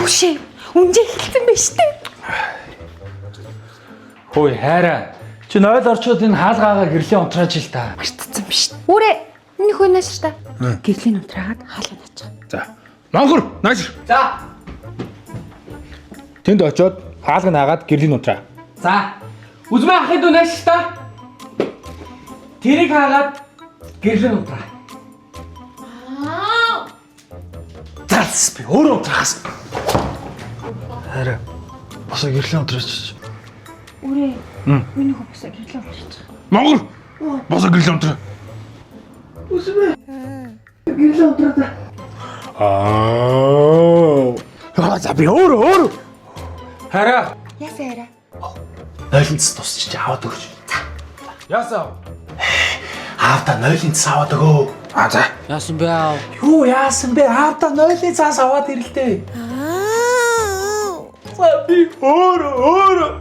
Үгүй. Үнжээ хэлсэн байж тээ. Хөөе хайраа. Чи 0 орчоод энэ хаалгаагаар гэрлийн унтрааж ил та. Мартцсан биш. Үрээ. Миний хөнөөс та. Гэрлийн унтраагаад хаалга наачих. За. Монгол нааш. За. Тэнд очоод хаалга наагаад гэрлийн унтраа. За. Үзмээ ахын дүү нааш та. Тэрийг хаагаад гэрлийн унтраа. Зас би өөрөө унтрахаас. Хараа. Босоо гэрлийн унтраач. Үрээ. Миний хөөс гэрлийн унтраач. Монгол. Босоо гэрлийн унтраа. Үзмээ. Гэрлийн унтраа. За би өөрөө. Хараа. Яасан хараа. Нойлонц тусч аваад өгч. Яасан? Аавда нойлонц аваад өгөө. За. Яасан бэ аав? Юу яасан бэ? Аавда нойлонц аваад ирэлтэй. За би өөрөө.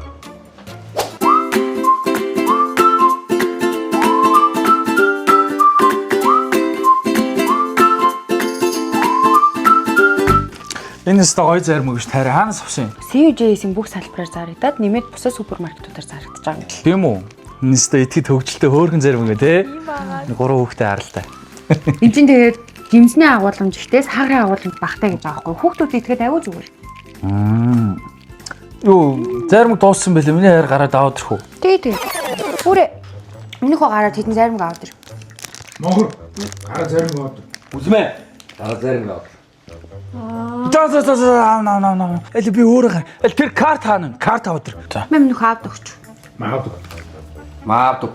Энэ өстө гой зарим өгч таарай. Хаанаас авсан юм? CUJ-ийн бүх салбараар зарагдаад нэмээд бусад супермаркетуудаар зарагдаж байгаа юм л. Тийм үү? Энэ өстө итгэд хөвгчлөлтэй хөөрхөн зарим өгөө те. Гурван хүүхдээ харалтай. Энд чинь тэгээд жимсний агуулмж ихтээс хагрын агуулмж багтай гэж байгаа байхгүй. Хүүхдүүд итгэхэд аягүй зүгээр. Юу, зарим дууссан байлээ. Миний хайр гараад аваад ирэх үү? Тэгээ. Үрээ. Миний хоо гараад хэдэн зарим аваад ир. Монгол. Гараа зарим аваад. Үзмээ. Дараа зарим аваад. За. Эли би өөрөө гар. Эли тэр карт хаана? Карт аваад ир. За. Миний хоо аваад өгч. Маавд.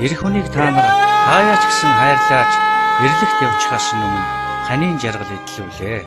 Ирэх хүнийг та нар хаяач гэсэн хайрлаач эрлэгт явчихаас өмнө ханийн жаргал эдлүүлээ.